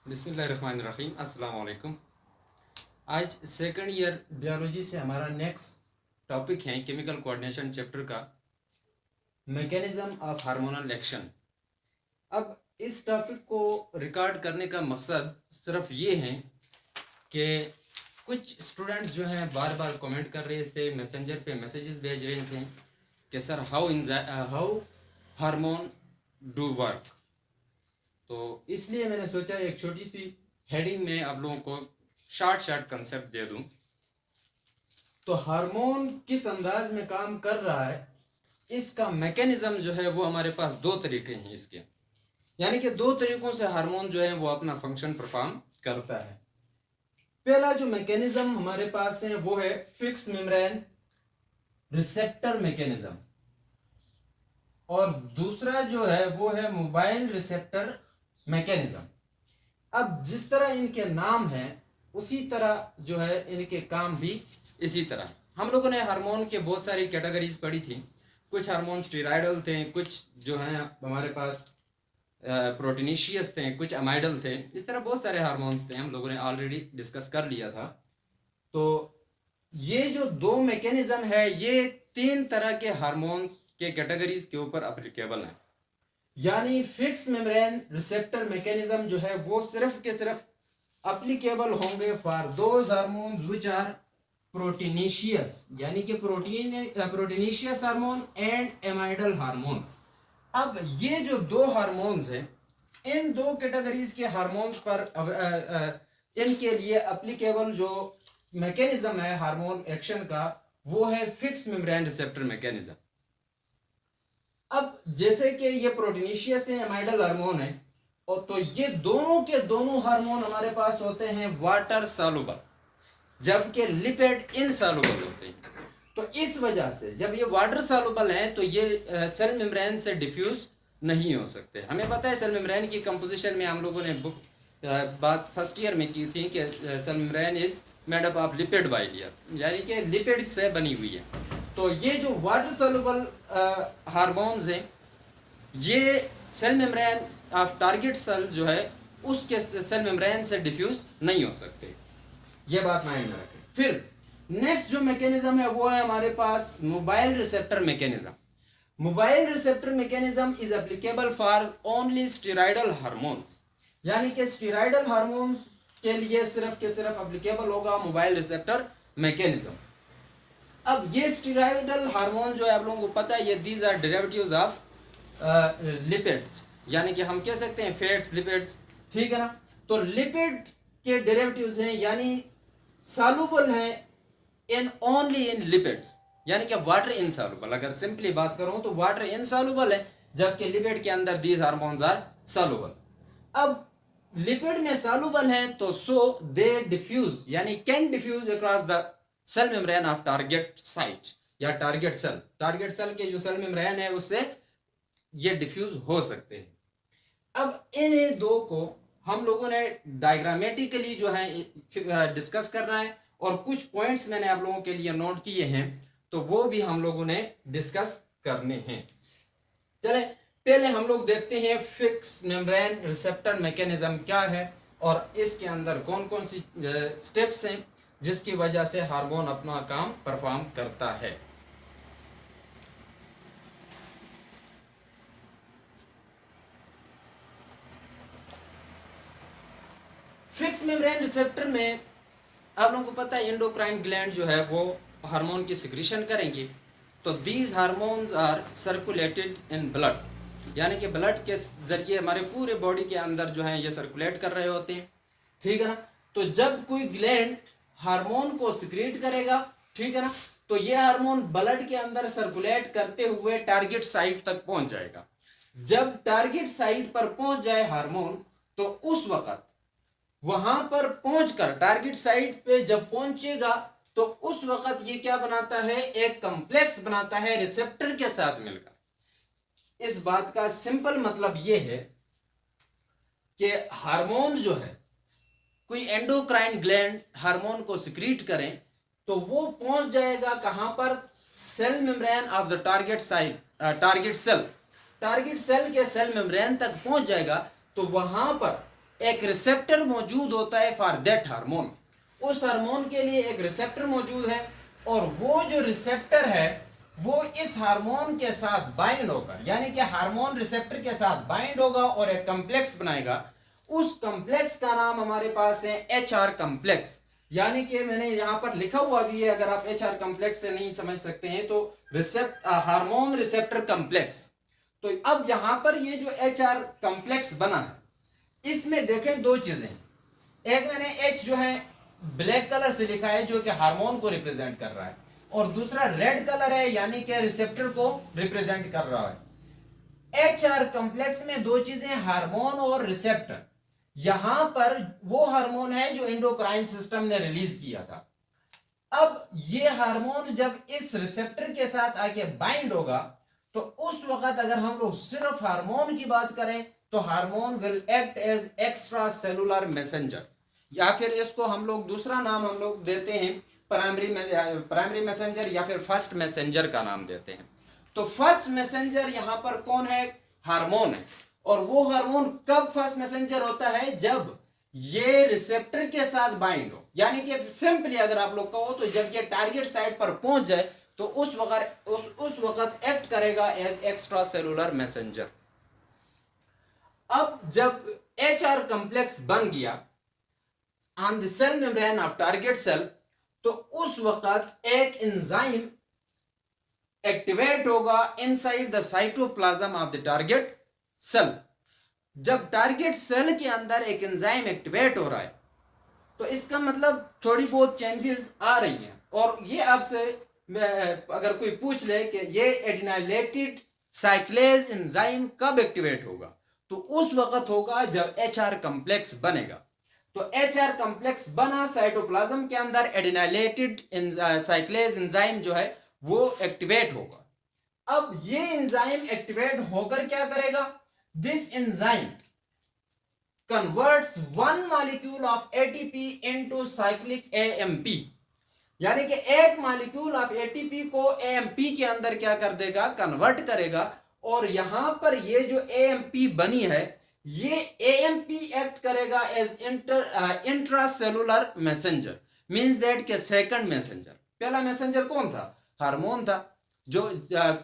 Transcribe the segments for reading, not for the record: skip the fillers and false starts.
बिस्मिल्लाहिर्रहमानिर्रहीम, अस्सलाम वालेकुम। आज सेकंड ईयर बायोलॉजी से हमारा नेक्स्ट टॉपिक है केमिकल कोऑर्डिनेशन चैप्टर का मैकेनिज्म ऑफ हार्मोनल एक्शन। अब इस टॉपिक को रिकॉर्ड करने का मकसद सिर्फ ये है कि कुछ स्टूडेंट्स जो हैं बार बार कमेंट कर रहे थे, मैसेंजर पे मैसेजेस भेज रहे थे कि sir how hormone do work. तो इसलिए मैंने सोचा एक छोटी सी हेडिंग में आप लोगों को शॉर्ट कंसेप्ट दे दूं। तो हार्मोन किस अंदाज में काम कर रहा है, इसका मैकेनिज्म जो है वो हमारे पास दो तरीके हैं इसके, यानी कि दो तरीकों से हार्मोन जो है वो अपना फंक्शन परफॉर्म करता है। पहला जो मैकेनिज्म हमारे पास है वो है फिक्स मेम्ब्रेन रिसेप्टर मैकेनिज्म, और दूसरा जो है वो है मोबाइल रिसेप्टर मैकेनिज्म। अब जिस तरह इनके नाम हैं उसी तरह जो है इनके काम भी इसी तरह। हम लोगों ने हार्मोन के बहुत सारी कैटेगरीज पढ़ी थी। कुछ हार्मोन स्टेरॉयडल थे, कुछ जो है हमारे पास प्रोटीनिशियस थे, कुछ अमाइडल थे। इस तरह बहुत सारे हार्मोन्स थे, हम लोगों ने ऑलरेडी डिस्कस कर लिया था। तो ये जो दो मैकेनिज्म है ये तीन तरह के हार्मोन के कैटेगरीज के ऊपर एप्लीकेबल है। यानी फिक्स मेम्ब्रेन रिसेप्टर मैकेनिज्म जो है वो सिर्फ के सिर्फ एप्लीकेबल होंगे for those hormones which are proteinaceous, यानी कि proteinaceous hormone and amidal hormone. अब ये जो दो हार्मोन्स हैं, इन दो कैटेगरीज के हार्मोन्स पर इनके लिए एप्लीकेबल जो मैकेनिज्म है हार्मोन एक्शन का वो है फिक्स मेम्ब्रेन रिसेप्टर मैकेनिज्म। अब जैसे कि ये प्रोटीनिशियस है, एमाइडल हार्मोन है, और तो ये दोनों के दोनों हार्मोन हमारे पास होते हैं वाटर सॉल्युबल, जबकि लिपिड इनसॉल्युबल होते हैं। तो इस वजह से जब ये वाटर सॉल्युबल हैं तो ये सेल मेम्ब्रेन से डिफ्यूज नहीं हो सकते। हमें पता है सेल मेम्ब्रेन की कंपोजिशन में हम लोगों ने बात फर्स्ट ईयर में की थी कि cell membrane is made up of lipid bilayer, यानी कि लिपिड से बनी हुई है। तो ये जो वाटर सॉल्युबल हार्मोन्स हैं ये cell membrane of target cell जो है उसके सेल मेम्ब्रेन से डिफ्यूज नहीं हो सकते, ये बात माइंड में रखें। फिर नेक्स्ट जो मैकेनिज्म है वो है हमारे पास mobile receptor mechanism. Mobile receptor mechanism is applicable for only steroidal hormones, यानी कि स्टेरॉयडल हार्मोन्स के लिए सिर्फ के सिर्फ एप्लीकेबल होगा मोबाइल रिसेप्टर मैकेनिज्म। अब ये स्टेरॉयडल हार्मोन जो है आप लोगों को पता है ये these are derivatives of lipids, यानी कि हम कह सकते हैं फैट्स लिपिड्स, ठीक है ना। तो लिपिड के डेरिवेटिव्स हैं, यानी सॉल्युबल हैं इन ओनली इन लिपिड्स, यानी कि वाटर इनसॉल्युबल। अगर सिंपली बात करूं तो वाटर इनसॉल्युबल है, जबकि लिपिड के अंदर दीज हार्मोन्स आर सॉल्युबल। अब लिपिड में सॉल्युबल हैं तो सो दे डिफ्यूज, यानी can diffuse across the cell membrane of target site या टारगेट सेल। टारगेट सेल के जो सेल मेम्ब्रेन है उससे ये डिफ्यूज हो सकते हैं। अब इन दो को हम लोगों ने डायग्रामेटिकली जो है डिस्कस करना है, और कुछ पॉइंट्स मैंने आप लोगों के लिए नोट किए हैं तो वो भी हम लोगों ने डिस्कस करने हैं। चले पहले हम लोग देखते हैं फिक्स मेम्ब्रेन रिसेप्टर मैकेनिज्म क्या है और इसके अंदर कौन कौन सी स्टेप्स हैं जिसकी वजह से हार्मोन अपना काम परफॉर्म करता है। फिक्स मेम्ब्रेन रिसेप्टर में आप लोगों को पता है एंडोक्राइन ग्लैंड जो है वो हार्मोन की सिक्रीशन करेंगे। तो these hormones are circulated in blood, यानी कि ब्लड के जरिए हमारे पूरे बॉडी के अंदर जो है ये सर्कुलेट कर रहे होते हैं, ठीक है ना। तो जब कोई ग्लैंड हार्मोन को सिक्रीट करेगा, ठीक है ना, तो ये हार्मोन ब्लड के अंदर सर्कुलेट करते हुए टारगेट साइट तक पहुंच जाएगा। जब टारगेट साइट पर पहुंच जाए हार्मोन तो उस वक्त वहां पर पहुंचकर टारगेट साइट पे जब पहुंचेगा तो उस वक्त ये क्या बनाता है, एक कॉम्प्लेक्स बनाता है रिसेप्टर के साथ मिलकर। इस बात का सिंपल मतलब ये है कि हार्मोन जो है कोई एंडोक्राइन ग्लैंड हार्मोन को सिक्रीट करें तो वो पहुंच जाएगा कहां पर, cell membrane of the target site, target cell के सेल मेम्ब्रेन तक पहुंच जाएगा। तो वहां पर एक रिसेप्टर मौजूद होता है फॉर दैट हार्मोन, उस हार्मोन के लिए एक रिसेप्टर मौजूद है, और वो जो रिसेप्टर है वो इस हार्मोन के साथ बाइंड होकर, यानी कि हार्मोन रिसेप्टर के साथ बाइंड होगा और एक कॉम्प्लेक्स बनाएगा। उस कॉम्प्लेक्स का नाम हमारे पास है HR कॉम्प्लेक्स, यानी कि मैंने यहां पर लिखा हुआ भी है, अगर आप HR कॉम्प्लेक्स से नहीं समझ सकते हैं तो हार्मोन रिसेप्टर कॉम्प्लेक्स। तो अब यहां पर ये जो HR कॉम्प्लेक्स बना है, इसमें देखें दो चीजें, एक मैंने H जो है ब्लैक कलर से लिखा है जो कि हार्मोन को रिप्रेजेंट कर रहा है, और दूसरा रेड कलर है यानी कि रिसेप्टर को रिप्रेजेंट कर रहा है। HR कॉम्प्लेक्स में दो चीजें, हार्मोन और रिसेप्टर। यहां पर वो हार्मोन है जो एंडोक्राइन सिस्टम ने रिलीज किया था। अब ये हार्मोन जब इस रिसेप्टर के साथ आके बाइंड होगा तो उस वक्त अगर हम लोग सिर्फ हार्मोन की बात करें तो hormone will act as extracellular messenger, या फिर इसको हम लोग दूसरा नाम हम लोग देते हैं प्राइमरी मैसेंजर या फिर फर्स्ट मैसेंजर का नाम देते हैं। तो फर्स्ट मैसेंजर यहां पर कौन है? हार्मोन है। और वो हार्मोन कब फर्स्ट मैसेंजर होता है? जब ये रिसेप्टर के साथ बाइंड हो, यानी कि सिंपली अगर आप लोग कहो तो जब ये टारगेट साइट पर पहुंच जाए तो उस वक्त एक्ट करेगा एज एक्स्ट्रा सेलुलर मैसेंजर। अब जब HR कॉम्प्लेक्स बन गया on the cell membrane of target cell, तो उस वक्त एक एंजाइम एक्टिवेट होगा inside the cytoplasm of the target cell. जब टारगेट सेल के अंदर एक एंजाइम एक्टिवेट हो रहा है तो इसका मतलब थोड़ी बहुत चेंजेस आ रही हैं, और ये आपसे अगर कोई पूछ ले कि ये एडिनाइलेटेड साइक्लेज एंजाइम कब एक्टिवेट होगा, तो उस वक्त होगा जब HR कॉम्प्लेक्स बनेगा। तो HR कॉम्प्लेक्स बना साइटोप्लाज्म के अंदर, एडिनाइलेटेड साइक्लेज एंजाइम जो है वो एक्टिवेट होगा। अब ये एंजाइम एक्टिवेट होकर क्या करेगा? This enzyme converts one molecule of ATP into cyclic AMP, यानी कि एक मॉलिक्यूल ऑफ ATP को AMP के अंदर क्या कर देगा? कन्वर्ट करेगा। और यहां पर ये जो AMP बनी है, ये AMP एक्ट करेगा as intracellular messenger, means that के सेकंड मैसेंजर। पहला मैसेंजर कौन था? हार्मोन था। जो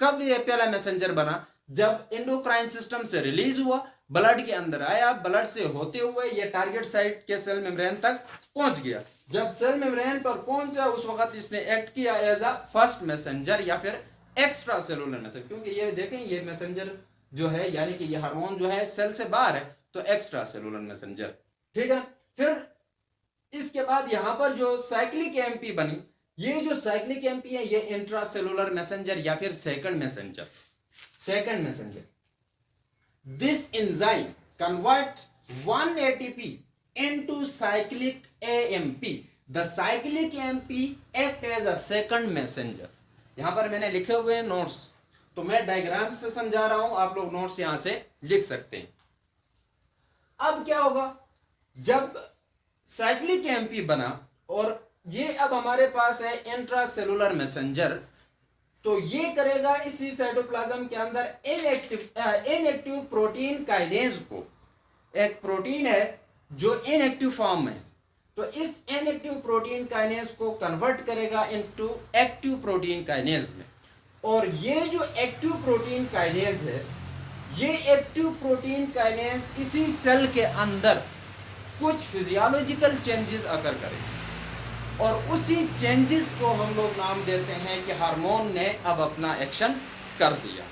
कब ये पहला मैसेंजर बना? जब एंडोक्राइन सिस्टम से रिलीज हुआ, ब्लड के अंदर आया, ब्लड से होते हुए ये टारगेट साइट के सेल मेम्ब्रेन तक पहुंच गया। जब सेल मेम्ब्रेन पर पहुंचा उस वक्त इसने एक्ट किया एज अ फर्स्ट मैसेंजर या फिर एक्स्ट्रा सेलुलर मैसेंजर, क्योंकि ये देखें ये मैसेंजर जो है यानी कि ये हार्मोन जो है सेल से बाहर है, तो एक्स्ट्रा सेलुलर मैसेंजर, ठीक है। फिर इसके बाद यहां पर जो साइक्लिक AMP बनी, ये जो साइक्लिक AMP है ये इंट्रासेलुलर मैसेंजर या फिर second messenger. This enzyme convert 1 ATP into cyclic AMP. The cyclic AMP act as a second messenger. यहां पर मैंने लिखे हुए हैं नोट्स, तो मैं डायग्राम से समझा रहा हूं, आप लोग नोट्स यहां से लिख सकते हैं। अब क्या होगा? जब साइक्लिक AMP बना और ये अब हमारे पास है इंट्रासेलुलर मैसेंजर, तो ये करेगा इसी साइटोप्लाज्म के अंदर इनएक्टिव प्रोटीन काइनेज को, एक प्रोटीन है जो इनएक्टिव फॉर्म में, तो इस इनएक्टिव प्रोटीन काइनेज को कन्वर्ट करेगा इनटू एक्टिव प्रोटीन काइनेज में। और ये जो एक्टिव प्रोटीन काइनेज है, ये एक्टिव प्रोटीन काइनेज इसी सेल के अंदर कुछ फिजियोलॉजिकल चेंजेस अकर करेगा, और उसी चेंजेस को हम लोग नाम देते हैं कि हार्मोन ने अब अपना एक्शन कर दिया।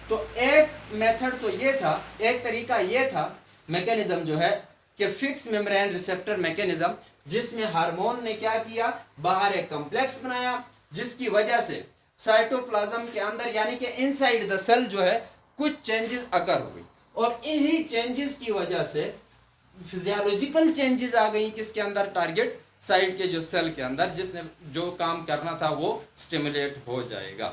तो एक मेथड तो ये था, एक तरीका ये था मैकेनिज्म जो है कि फिक्स मेम्ब्रेन रिसेप्टर मैकेनिज्म, जिसमें हार्मोन ने क्या किया? बाहर एक कॉम्प्लेक्स बनाया जिसकी वजह से साइटोप्लाज्म के अंदर यानी कि इनसाइड द सेल जो है कुछ चेंजेस अकर हुई, और इन्हीं चेंजेस की वजह से फिजियोलॉजिकल चेंजेस आ गई किसके अंदर? टारगेट साइड के जो सेल के अंदर, जिसने जो काम करना था वो स्टिमुलेट हो जाएगा।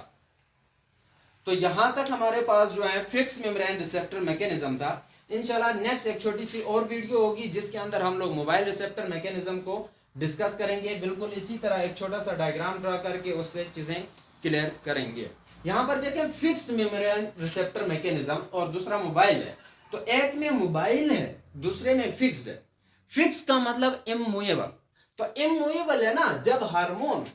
तो यहां तक हमारे पास जो है फिक्स मेम्ब्रेन रिसेप्टर मैकेनिज्म था। इंशाल्लाह नेक्स्ट एक छोटी सी और वीडियो होगी जिसके अंदर हम लोग मोबाइल रिसेप्टर मैकेनिज्म को डिस्कस करेंगे, बिल्कुल इसी तरह एक छोटा सा डायग्राम ड्रा करके उससे चीजें क्लियर करेंगे। यहाँ पर देखें फिक्स मेम्ब्रेन रिसेप्टर मैकेनिज्म और दूसरा मोबाइल है। तो एक में मोबाइल है दूसरे में फिक्स्ड है। फिक्स का मतलब इमूवेबल। तो इमूवेबल है ना, जब हार्मोन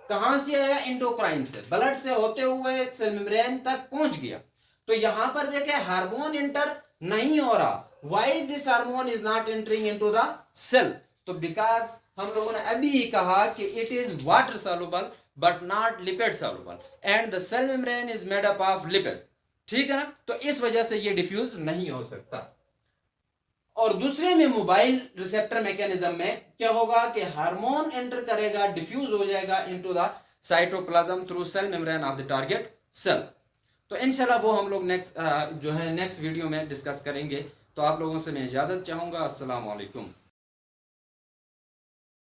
कहां से आया, एंडोक्राइन से, ब्लड से होते हुए सेल मेम्ब्रेन तक पहुंच गया। तो यहां पर देखें हार्मोन इंटर नहीं हो रहा। Why this hormone is not entering into the cell? तो बिकॉज हम लोगों ने अभी ही कहा कि it is water soluble but not lipid soluble and the cell membrane is made up of lipid. ठीक है ना, तो इस वजह से ये डिफ्यूज नहीं हो सकता। और दूसरे में मोबाइल रिसेप्टर मैकेनिज्म में क्या होगा कि हार्मोन एंटर करेगा, डिफ्यूज हो जाएगा into the cytoplasm through cell membrane of the target cell. तो इंशाल्लाह वो हम लोग नेक्स्ट वीडियो में डिस्कस करेंगे। तो आप लोगों से मैं इजाजत चाहूंगा। अस्सलाम वालेकुम।